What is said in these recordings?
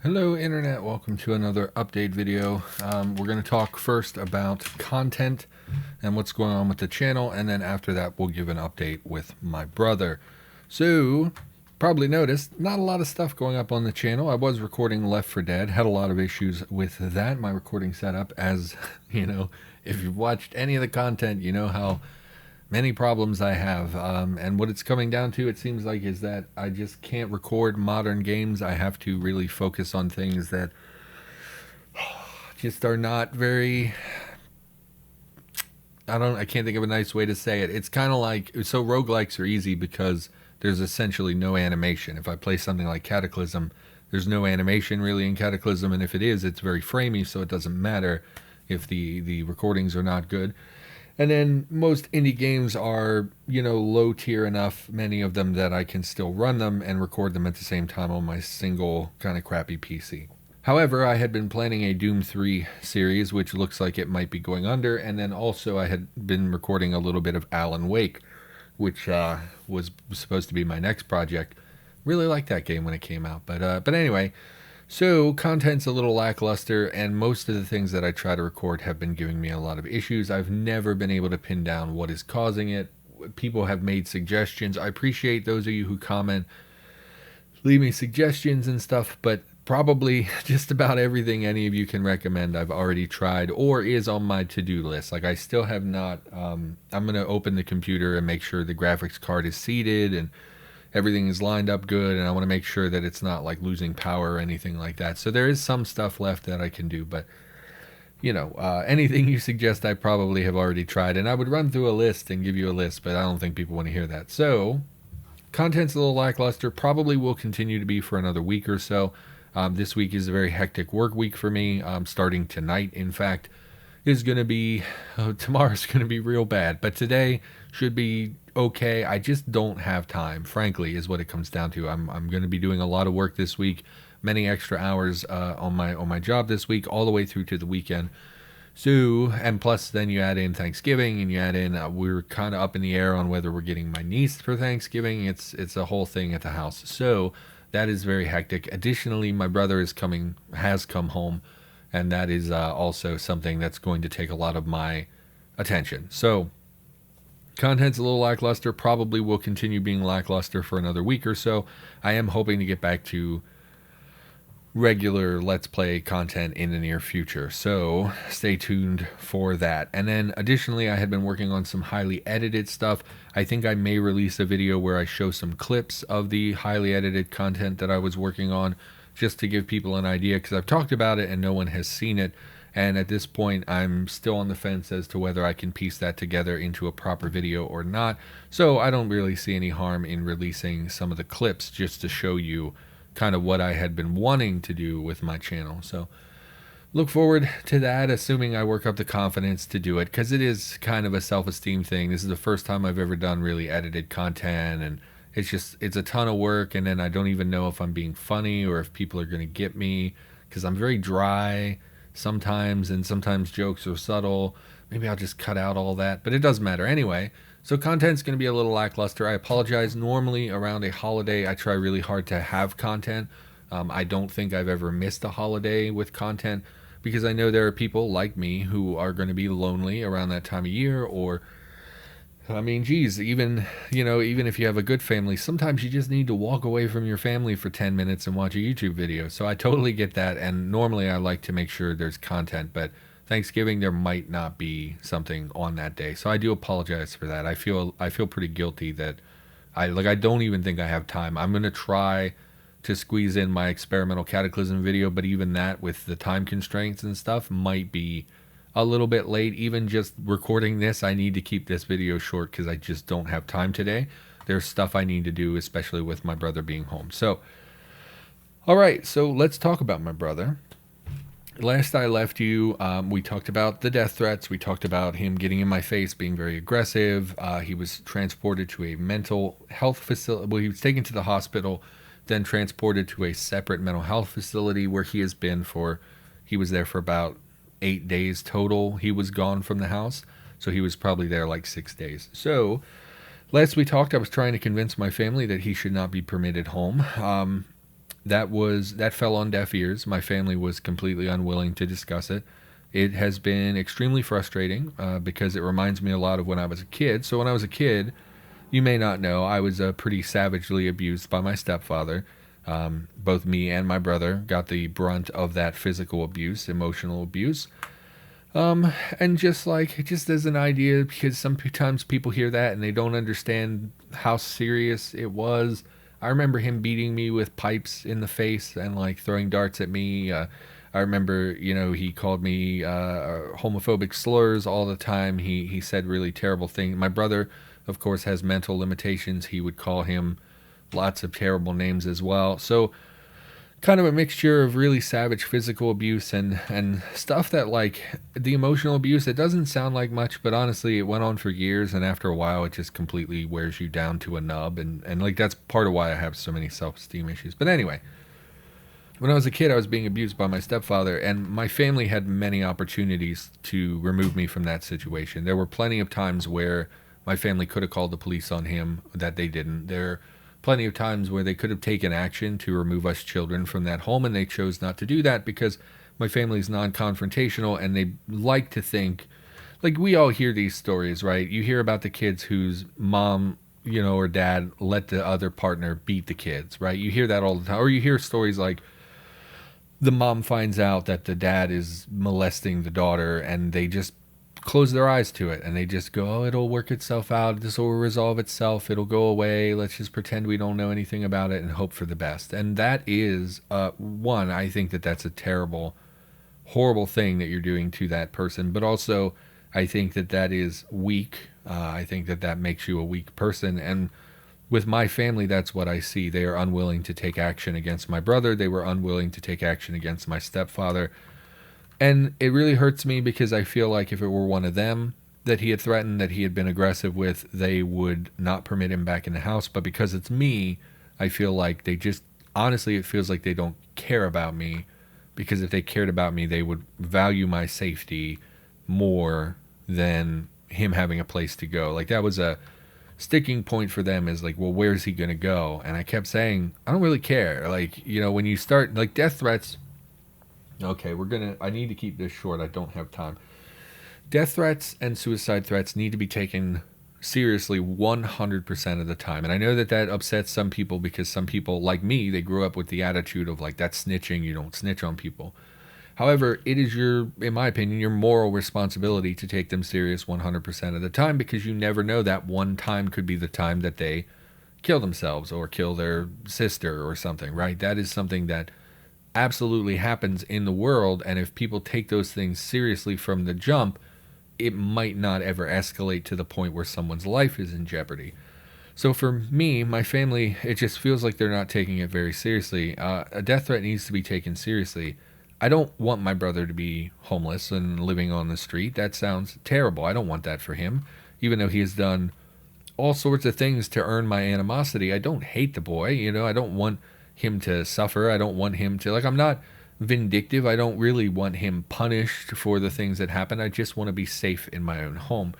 Hello Internet, welcome to another update video. We're going to talk first about content and what's going on with the channel, and then after that we'll give an update with my brother. So, probably noticed, not a lot of stuff going up on the channel. I was recording Left 4 Dead, had a lot of issues with that, my recording setup, as you know, if you've watched any of the content, you know how many problems I have, and what it's coming down to, it seems like, is that I just can't record modern games. I have to really focus on things that just are not very, I can't think of a nice way to say it. It's kind of like, so roguelikes are easy because there's essentially no animation. If I play something like Cataclysm, there's no animation really in Cataclysm, and if it is, it's very framey, so it doesn't matter if the recordings are not good. And then most indie games are, low tier enough, many of them, that I can still run them and record them at the same time on my single kind of crappy PC. However, I had been planning a Doom 3 series, which looks like it might be going under, and then also I had been recording a little bit of Alan Wake, which was supposed to be my next project. Really liked that game when it came out, but anyway. So, content's a little lackluster, and most of the things that I try to record have been giving me a lot of issues. I've never been able to pin down what is causing it. People have made suggestions. I appreciate those of you who comment, leave me suggestions and stuff, but probably just about everything any of you can recommend I've already tried or is on my to-do list. Like, I still have not, I'm going to open the computer and make sure the graphics card is seated and everything is lined up good, and I want to make sure that it's not like losing power or anything like that. So there is some stuff left that I can do, but anything you suggest I probably have already tried, and I would run through a list and give you a list, but I don't think people want to hear that. So content's a little lackluster, probably will continue to be for another week or so. This week is a very hectic work week for me. Starting tonight, in fact, is going to be, tomorrow's going to be real bad, but today should be okay. I just don't have time, frankly, is what it comes down to. I'm going to be doing a lot of work this week, many extra hours on my job this week, all the way through to the weekend. So, and plus then you add in Thanksgiving, and you add in, we're kind of up in the air on whether we're getting my niece for Thanksgiving. It's a whole thing at the house. So that is very hectic. Additionally, my brother has come home, and that is also something that's going to take a lot of my attention. So content's a little lackluster, probably will continue being lackluster for another week or so. I am hoping to get back to regular Let's Play content in the near future, so stay tuned for that. And then additionally, I had been working on some highly edited stuff. I think I may release a video where I show some clips of the highly edited content that I was working on, just to give people an idea, because I've talked about it and no one has seen it. And at this point, I'm still on the fence as to whether I can piece that together into a proper video or not. So I don't really see any harm in releasing some of the clips just to show you kind of what I had been wanting to do with my channel. So look forward to that, assuming I work up the confidence to do it, because it is kind of a self-esteem thing. This is the first time I've ever done really edited content, and it's a ton of work, and then I don't even know if I'm being funny or if people are going to get me, because I'm very dry sometimes, and sometimes jokes are subtle. Maybe I'll just cut out all that, but it doesn't matter anyway. So content's going to be a little lackluster. I apologize. Normally around a holiday, I try really hard to have content. I don't think I've ever missed a holiday with content, because I know there are people like me who are going to be lonely around that time of year, or I mean, geez, even if you have a good family, sometimes you just need to walk away from your family for 10 minutes and watch a YouTube video. So I totally get that, and normally I like to make sure there's content, but Thanksgiving there might not be something on that day. So I do apologize for that. I feel pretty guilty that I don't even think I have time. I'm going to try to squeeze in my experimental Cataclysm video, but even that, with the time constraints and stuff, might be a little bit late. Even just recording this, I need to keep this video short because I just don't have time today. There's stuff I need to do, especially with my brother being home. So, all right, so let's talk about my brother. Last I left you, we talked about the death threats. We talked about him getting in my face, being very aggressive. He was transported to a mental health facility. Well, he was taken to the hospital, then transported to a separate mental health facility where he was there for about 8 days total. He was gone from the house, so he was probably there like 6 days. So last we talked, I was trying to convince my family that he should not be permitted home. that fell on deaf ears. My family was completely unwilling to discuss it. It has been extremely frustrating because it reminds me a lot of when I was a kid. So when I was a kid, you may not know, I was pretty savagely abused by my stepfather. Both me and my brother got the brunt of that physical abuse, emotional abuse. And just as an idea, because sometimes people hear that and they don't understand how serious it was. I remember him beating me with pipes in the face and like throwing darts at me. I remember, he called me homophobic slurs all the time. He said really terrible things. My brother, of course, has mental limitations. He would call him lots of terrible names as well. So kind of a mixture of really savage physical abuse and stuff that, like, the emotional abuse, it doesn't sound like much, but honestly it went on for years, and after a while it just completely wears you down to a nub, and like that's part of why I have so many self-esteem issues. But anyway, when I was a kid I was being abused by my stepfather, and my family had many opportunities to remove me from that situation. There were plenty of times where my family could have called the police on him that they didn't. There plenty of times where they could have taken action to remove us children from that home, and they chose not to do that because my family is non-confrontational, and they like to think, like, we all hear these stories, right? You hear about the kids whose mom, or dad let the other partner beat the kids, right? You hear that all the time. Or you hear stories like the mom finds out that the dad is molesting the daughter, and they just close their eyes to it, and they just go, oh, it'll work itself out, this will resolve itself, it'll go away, let's just pretend we don't know anything about it and hope for the best. And that is one, I think that that's a terrible, horrible thing that you're doing to that person, but also I think that that is weak. I think that that makes you a weak person, and with my family that's what I see. They are unwilling to take action against my brother. They were unwilling to take action against my stepfather. And it really hurts me because I feel like if it were one of them that he had threatened, that he had been aggressive with, they would not permit him back in the house. But because it's me, I feel like they just, honestly, it feels like they don't care about me, because if they cared about me, they would value my safety more than him having a place to go. Like, that was a sticking point for them, is like, well, where's he going to go? And I kept saying, I don't really care. Like, when you start, like, death threats. Okay, I need to keep this short. I don't have time. Death threats and suicide threats need to be taken seriously 100% of the time. And I know that that upsets some people, because some people, like me, they grew up with the attitude of, like, that's snitching, you don't snitch on people. However, it is in my opinion, your moral responsibility to take them serious 100% of the time, because you never know, that one time could be the time that they kill themselves or kill their sister or something, right? That is something that absolutely happens in the world, and if people take those things seriously from the jump, it might not ever escalate to the point where someone's life is in jeopardy. So for me, my family, it just feels like they're not taking it very seriously. A death threat needs to be taken seriously. I don't want my brother to be homeless and living on the street. That sounds terrible. I don't want that for him, even though he has done all sorts of things to earn my animosity. I don't hate the boy, I don't want him to suffer. I don't want him to, like, I'm not vindictive. I don't really want him punished for the things that happen. I just want to be safe in my own home.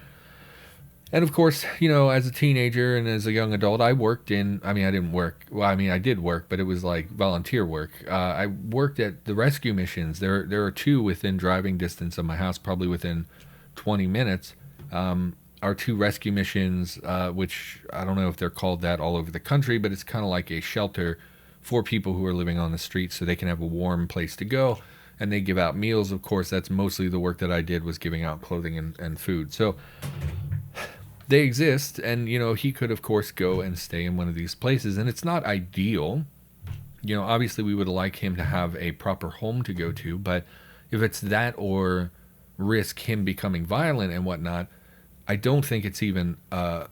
And of course, as a teenager and as a young adult, I didn't work. Well, I did work, but it was like volunteer work. I worked at the rescue missions. There are two within driving distance of my house, probably within 20 minutes. Our two rescue missions, which I don't know if they're called that all over the country, but it's kind of like a shelter for people who are living on the street, so they can have a warm place to go, and they give out meals. Of course, that's mostly the work that I did, was giving out clothing and food. So they exist, and he could of course go and stay in one of these places, and it's not ideal. Obviously we would like him to have a proper home to go to, but if it's that or risk him becoming violent and whatnot, I don't think it's even a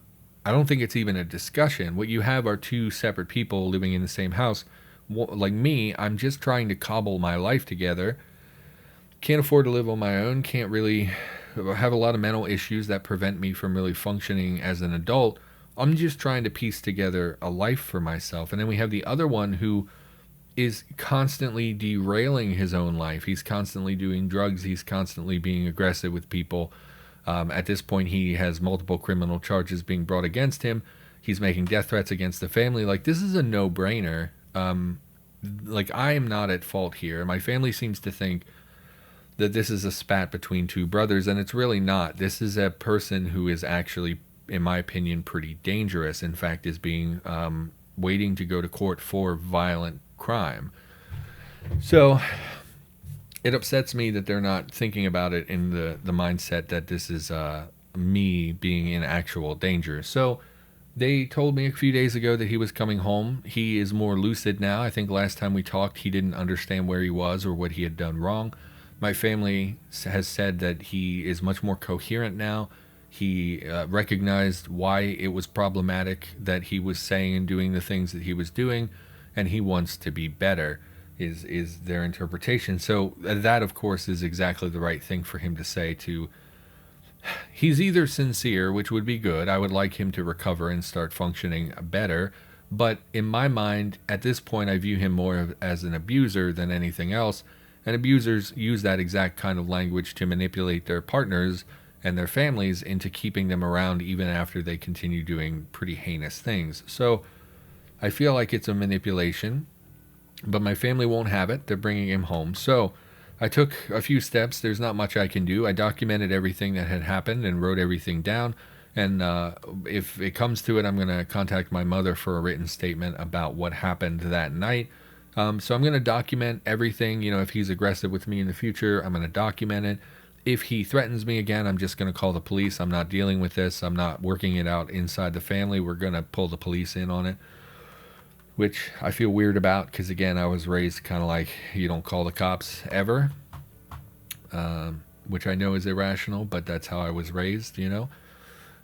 discussion. What you have are two separate people living in the same house. Like me, I'm just trying to cobble my life together. Can't afford to live on my own. Can't really have a lot of mental issues that prevent me from really functioning as an adult. I'm just trying to piece together a life for myself. And then we have the other one who is constantly derailing his own life. He's constantly doing drugs. He's constantly being aggressive with people. At this point, he has multiple criminal charges being brought against him. He's making death threats against the family. Like, this is a no-brainer. like, I am not at fault here. My family seems to think that this is a spat between two brothers, and it's really not. This is a person who is actually, in my opinion, pretty dangerous. In fact, is being waiting to go to court for violent crime. So it upsets me that they're not thinking about it in the mindset that this is me being in actual danger. So they told me a few days ago that he was coming home. He is more lucid now. I think last time we talked, he didn't understand where he was or what he had done wrong. My family has said that he is much more coherent now. He recognized why it was problematic that he was saying and doing the things that he was doing, and he wants to be better, is their interpretation. So that, of course, is exactly the right thing for him to say. He's either sincere, which would be good. I would like him to recover and start functioning better. But in my mind, at this point, I view him more as an abuser than anything else. And abusers use that exact kind of language to manipulate their partners and their families into keeping them around even after they continue doing pretty heinous things. So I feel like it's a manipulation, but my family won't have it. They're bringing him home. So I took a few steps. There's not much I can do. I documented everything that had happened and wrote everything down. And if it comes to it, I'm going to contact my mother for a written statement about what happened that night. So I'm going to document everything. If he's aggressive with me in the future, I'm going to document it. If he threatens me again, I'm just going to call the police. I'm not dealing with this. I'm not working it out inside the family. We're going to pull the police in on it, which I feel weird about because, again, I was raised kind of like you don't call the cops ever, which I know is irrational, but that's how I was raised.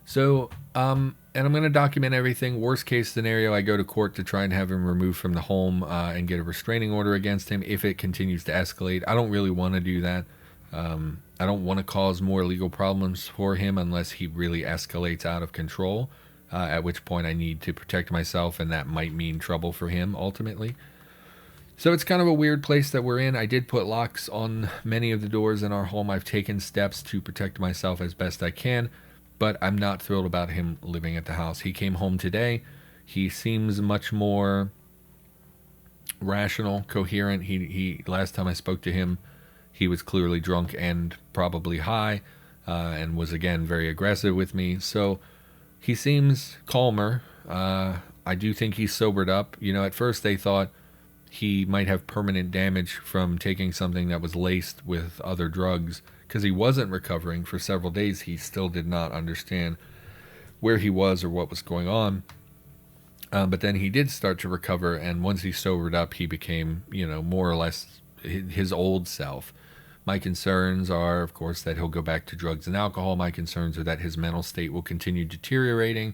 So, and I'm going to document everything. Worst case scenario, I go to court to try and have him removed from the home and get a restraining order against him if it continues to escalate. I don't really want to do that. I don't want to cause more legal problems for him unless he really escalates out of control, at which point I need to protect myself, and that might mean trouble for him ultimately. So it's kind of a weird place that we're in. I did put locks on many of the doors in our home. I've taken steps to protect myself as best I can. But I'm not thrilled about him living at the house. He came home today. He seems much more rational, coherent. He last time I spoke to him, he was clearly drunk and probably high, and was again very aggressive with me. So he seems calmer. I do think he's sobered up. At first they thought he might have permanent damage from taking something that was laced with other drugs. Because he wasn't recovering for several days, he still did not understand where he was or what was going on. But then he did start to recover, and once he sobered up, he became, more or less his old self. My concerns are, of course, that he'll go back to drugs and alcohol. My concerns are that his mental state will continue deteriorating,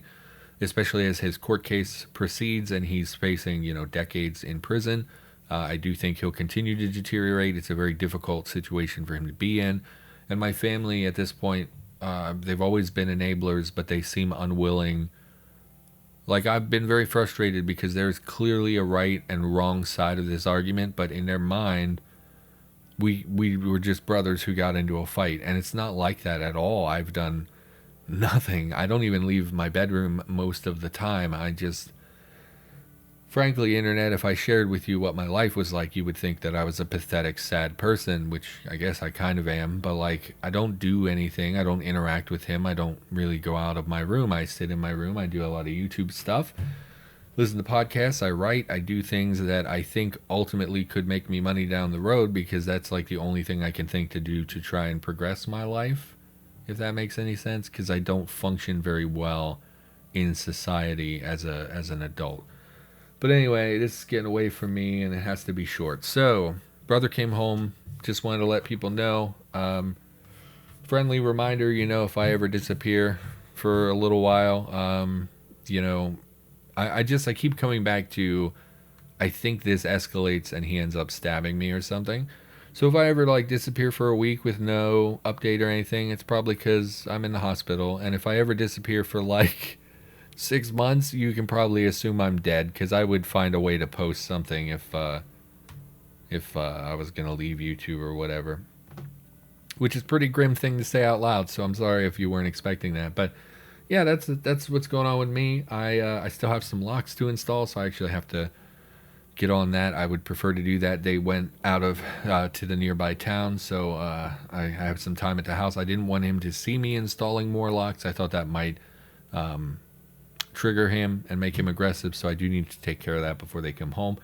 especially as his court case proceeds and he's facing, decades in prison. I do think he'll continue to deteriorate. It's a very difficult situation for him to be in. And my family at this point, they've always been enablers, but they seem unwilling. Like, I've been very frustrated because there's clearly a right and wrong side of this argument, but in their mind, we were just brothers who got into a fight. And it's not like that at all. I've done nothing. I don't even leave my bedroom most of the time. Frankly, Internet, if I shared with you what my life was like, you would think that I was a pathetic, sad person, which I guess I kind of am. But, I don't do anything. I don't interact with him. I don't really go out of my room. I sit in my room. I do a lot of YouTube stuff, listen to podcasts. I write. I do things that I think ultimately could make me money down the road because that's, the only thing I can think to do to try and progress my life, if that makes any sense, because I don't function very well in society as an adult. But anyway, this is getting away from me, and it has to be short. So, brother came home. Just wanted to let people know. Friendly reminder, if I ever disappear for a little while, I keep coming back to, I think this escalates and he ends up stabbing me or something. So if I ever, disappear for a week with no update or anything, it's probably because I'm in the hospital. And if I ever disappear for, 6 months, you can probably assume I'm dead, because I would find a way to post something if I was going to leave YouTube or whatever. Which is a pretty grim thing to say out loud, so I'm sorry if you weren't expecting that. But yeah, that's what's going on with me. I still have some locks to install, so I actually have to get on that. I would prefer to do that. They went out of to the nearby town, so I have some time at the house. I didn't want him to see me installing more locks. I thought that might trigger him and make him aggressive, so I do need to take care of that before they come home.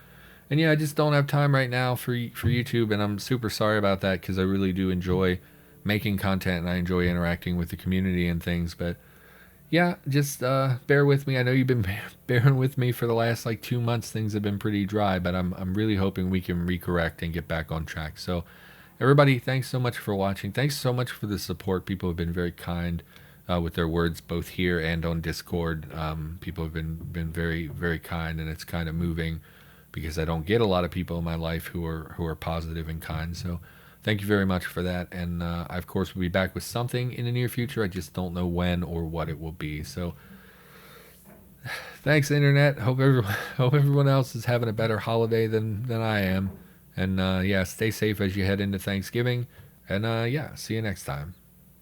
And yeah, I just don't have time right now for YouTube, and I'm super sorry about that because I really do enjoy making content and I enjoy interacting with the community and things. But yeah, just bear with me. I know you've been bearing with me for the last like 2 months. Things have been pretty dry, but I'm really hoping we can recorrect and get back on track. So everybody, thanks so much for watching. Thanks so much for the support. People have been very kind with their words, both here and on Discord. People have been very, very kind, and it's kind of moving because I don't get a lot of people in my life who are positive and kind. So thank you very much for that. And I, of course, will be back with something in the near future. I just don't know when or what it will be. So thanks, Internet. Hope everyone else is having a better holiday than I am. And yeah, stay safe as you head into Thanksgiving. And yeah, see you next time.